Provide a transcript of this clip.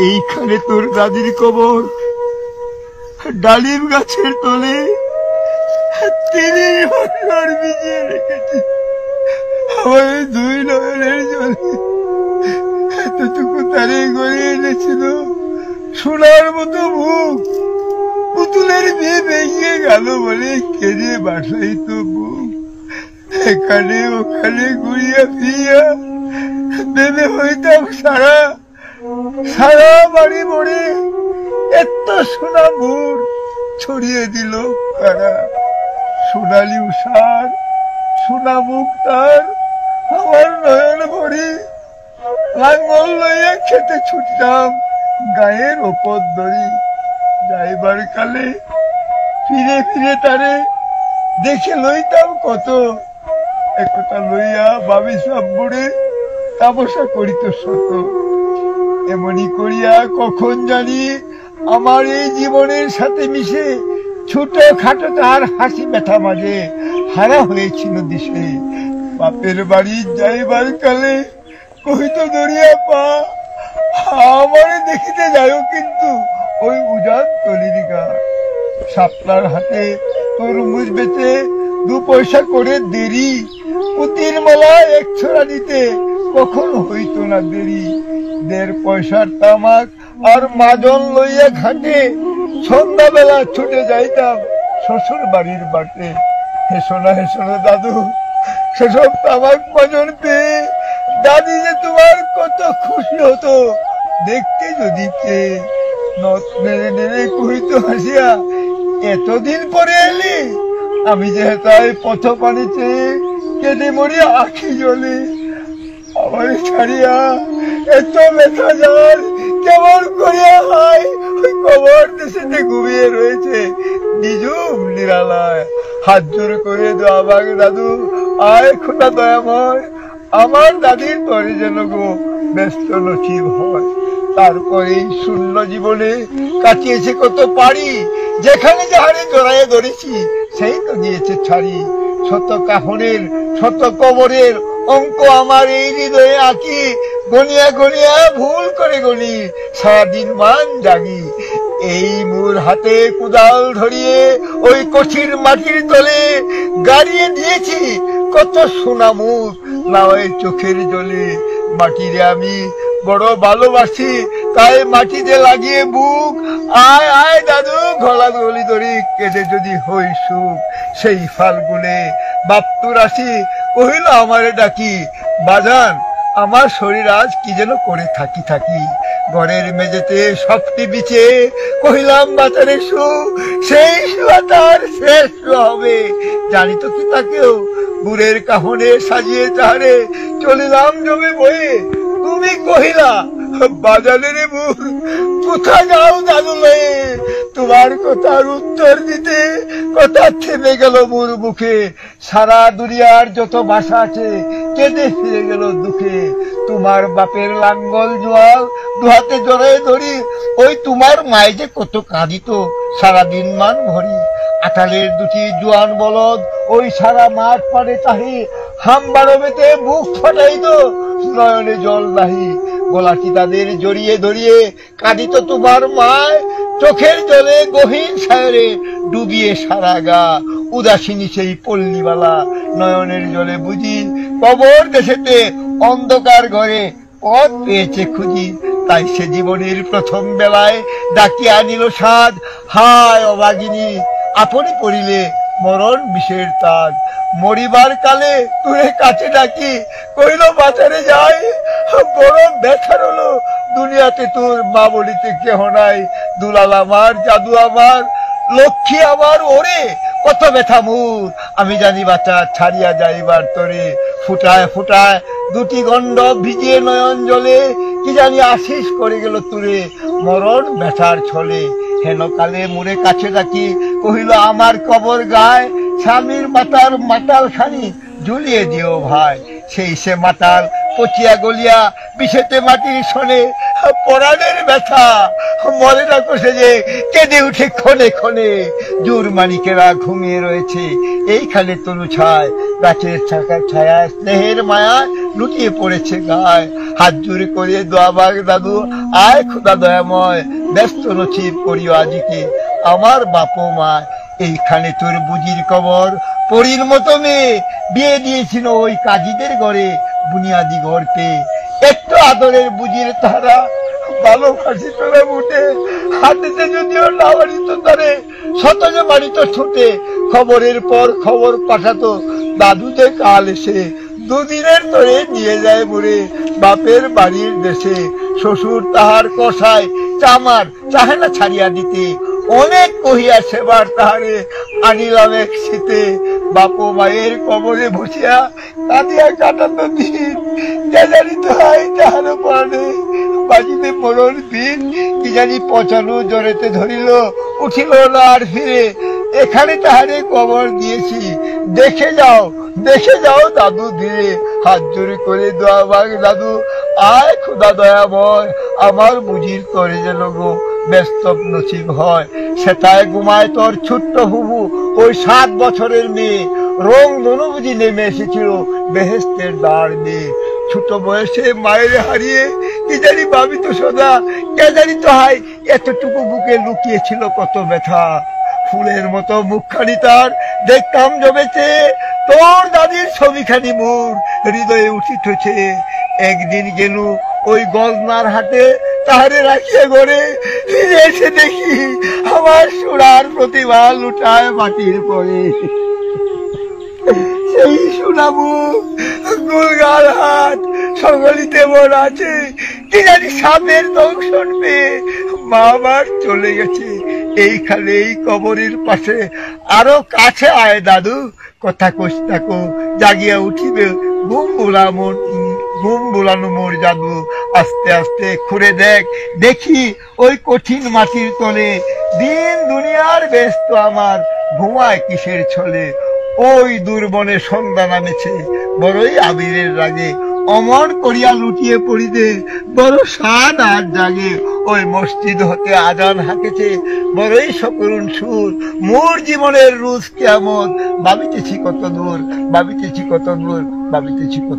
এইখানে তোর দাদির কবর, ডালিম গাছের তলে 30 বছর ভিজিয়ে রেখেছি আমার দুই নয়নের জলে। এতটুকু তারে গড়ে এনেছিল সোনার মতো মুখ, পুতুলের বিয়ে ভেঙে গেল বলে কেঁদে বাসাইত বুক। এখানে ওখানে ঘুরিয়া ফিরিয়া ভেবে হইতাম সারা সারা বাড়ি মরে এত সোনা মুর ছড়িয়ে দিল কারা। সোনালি উষার সোনা মুখ তার আমার নয়ন ভরে। লাঙ্গল লইয়া খেতে ছুটতাম গায়ের ওপর দড়ি। যাইবার কালে ফিরে ফিরে তারে দেখে লইতাম কত। একথা লইয়া ভাবি সব বুড়ে তামসা করিত শত। এমনি করিয়া কখন জানি আমার এই জীবনের সাথে মিশে ছোট খাটো তার হাসি ব্যথা মাঝে হারা হয়েছিল দিশে। বাপের বাড়ি যাইবার কালে কহিত দরিয়া পা, আমারে দেখিতে যাও কিন্তু ওই উজান তলির গা। শাপলার হাতে তরমুজ বেচে 2 পয়সা করে দেরি। পুতির মালা 1 ছড়া দিতে কখন হইত না দেরি। 1.5 পয়সার তামাক আর মাজন লইয়া ঘাটে সন্ধ্যাবেলা ছুটে যাইতাম শ্বশুর বাড়ির বাটে। হেসোনা হেসোনা দাদু, সেসব তামাক মাজন পেয়ে দাদি যে তোমার কত খুশি হতো দেখতে যদি পেয়ে। নথ নেড়ে নেড়ে কহিত হাসিয়া, এতদিন পরে এলি? আমি যে তাই পথ পানি চেয়ে কেঁদে মরি আখি জলে। আমার ছাড়িয়া এত ব্যথা যার কেমন করিয়া হয় ওই কবর দেশেতে ঘুমিয়ে রয়েছে নিজুম নিরালায়। হাত জোর করে দোয়াবাগ দাদু, আয় খোদা দয়াময়, আমার দাদির তরে যেন গো ব্যস্ত নসিব হয়। তারপরে শূন্য জীবনে কাটিয়েছে কত পারি, যেখানে যাহারে জড়াইয়া ধরেছি সেই তো দিয়েছে ছাড়ি। শত কাফনের শত কবরের অঙ্ক আমার এই হৃদয়ে আঁকি, গনিয়া গনিয়া ভুল করে গনি সারাদিন মান জাগি। এই মোর হাতে কুদাল ধরিয়ে ওই কঠিন মাটির তলে গাড়িয়ে দিয়েছি কত সোনা মুখ লাওয়ে চোখের জলে। মাটিরে আমি বড় ভালোবাসি, তাই মাটিতে লাগিয়ে বুক। আয় আয় দাদু, গলা গলি ধরি কেটে যদি হই সুখ। সেই ফাল্গুনে বাপ্তুর আসি কহিল আমারে ডাকি, বাজান আমার শরীর আজ কি যেন করে থাকি থাকি। ঘরের মেঝেতে শক্তি বিছে কহিলাম বাজারে শু, সেই শুয়া তার শেষ হবে জানি তো কি তাকেও। গুড়ের কাহনে সাজিয়ে তাহারে চলিলাম জমে বয়ে। তুমি কহিলা বাজারের বুক, কোথা যাও দাদু লয়ে? তোমার কথার উত্তর দিতে কথা থেমে গেল মোর মুখে। সারা দুনিয়ার যত ভাষা আছে কেঁদে ফিরে গেল দুঃখে। তোমার বাপের লাঙ্গল জোয়াল দুহাতে জড়ায় ধরি, ওই তোমার মায়ে যে কত কাঁদিত সারাদিন মান ভরি। আটালের 2টি জোয়ান বলদ ওই সারা মাঠ পাড়ে চাহি, হামবারবেতে বুক ফাটাইত নয়নে জল নাহি। গলাটি তাদের জড়িয়ে ধরিয়ে কাঁদিত তোমার মায়, চোখের জলে গহীন সায়রে ডুবিয়ে সারা গা। উদাসিনী সেই পল্লীবালা নয়নের জলে বুঝি, কবর দেশেতে অন্ধকার ঘরে পথ পেয়েছে খুঁজি। তাই সে জীবনের প্রথম বেলায় ডাকিয়া আনিল সাধ, হায় অভাগিনী আপনি পড়িলে মরণ বিষের তাজ। মরিবার কালে তুই কাছে ডাকি কইল বাজারে যাই, বড় ব্যথার হলো দুনিয়াতে তোর মা বলিতে কেহ নাই। দুলাল আমার, জাদু আমার, লক্ষ্মী আমার, ওরে কত ব্যথা মুর আমি জানি বাচ্চা ছাড়িয়া যাইবার তরে। ফুটায় ফুটায় 2টি গণ্ড ভিজিয়ে নয়ন জলে, কি জানি আশিস করে গেল তুরে মরণ ব্যথার ছলে। হেন কালে মোরে কাছে ডাকি কহিল আমার কবর গায়, স্বামীর মাতার মাতাল খানি ঝুলিয়ে দিও ভাই। সেই সে মাতাল পচিয়া গলিয়া বিষেতে মাটির শোনে, পরাণের ব্যথা মরে না কষে যে কেঁদে উঠে ক্ষণে ক্ষণে। জোর মানিকেরা ঘুমিয়ে রয়েছে এইখানে তনু ছায়, গাছের ছায়ায় স্নেহের মায়া লুটিয়ে পড়েছে গায়। হাত জোড়ে করে দোয়া মাগ দাদু, আয় খোদা দয়াময়, ব্যস্ত নসিব করিও আজিকে আমার বাপ মা। এইখানে তোর বুঝির কবর, পরীর মতো মেয়ে বিয়ে দিয়েছিল ওই কাজীদের ঘরে, বুনিয়াদি ঘর পেয়ে। একটু আদরের বুঝির তারা ভালোবাসি তোরা উঠে, হাতেতে যদিও না বাড়িত তারে, শতজ বাড়িত ছুটে খবরের পর খবর পাঠাতো। দাদুতে কাল এসে দুদিনের তরে নিয়ে যায় মরে বাপের বাড়ির দেশে। শ্বশুর তাহার কষায় চামার চাহে না ছাড়িয়া দিতে, অনেক কহিয়া সেবার তাহারে আনিলাম এক শীতে। বাপ মায়ের কবরে বসিয়া কাঁদিয়া কাটাতো দিন, কে জানি তো হয় তাহার পানে বাজিতে পড়র দিন। কি জানি পচানো জ্বরেতে ধরিল, উঠিল না আর ফিরে। এখানে তাহারে কবর দিয়েছি, দেখে যাও দেখে যাও দাদু ধীরে। হাত জোড়ে করে দোয়া মাগ দাদু, আয় খোদা দয়াময়, আমার বুঝির তরে যেন গো ব্যস্ত নসিব হয়। সেটায় ঘুমায় তোর ছোট্ট হুবু, ওই 7 বছরের মেয়ে। রং ধনু বুঝি নেমে এসেছিল বেহেস্তের দ্বার দিয়ে। ছোট বয়সে মায়ের হারিয়ে কি জানি ভাবি তো সদা, কে জানি তো হয় এতটুকু বুকে লুকিয়েছিল কত ব্যথা। ফুলের মতো মুখখানি তার দেখতাম জমেছে, তোর দাদির ছবিখানি মোর হৃদয়ে উঠিতেছে। একদিন গেল ওই গজনার হাটে, তাহারে রাখিয়া ঘরে, ফিরে এসে দেখি আমার সোনার প্রতিভা লুটায় মাটির পরে। সেই সোনামু গুলগাল হাত সকলিতে মন আছে, কি জানি সাপের দংশন পেয়ে মা আমার চলে গেছে। এইখানে এই কবরের পাশে আরো কাছে আয় দাদু, কথা কস থাকো জাগিয়া উঠিবে ঘুম বুলানো মোর জাদু। আস্তে আস্তে খুঁড়ে দেখ দেখি ওই কঠিন মাটির তলে, দিন দুনিয়ার ব্যস্ত আমার ঘুমায় কিসের ছলে। ওই দুর্বনে সন্ধ্যা নামেছে বড়ই আবিরের রাগে, অমর করিয়া লুটিয়ে পড়িতে বড় সাদ আর জাগে। ওই মসজিদ হতে আজান হাঁকেছে বড়ই সকরুণ সুর, মোর জীবনের রুজ কেমন ভাবিতেছি কত দূর, ভাবিতেছি কত দূর, ভাবিতেছি কত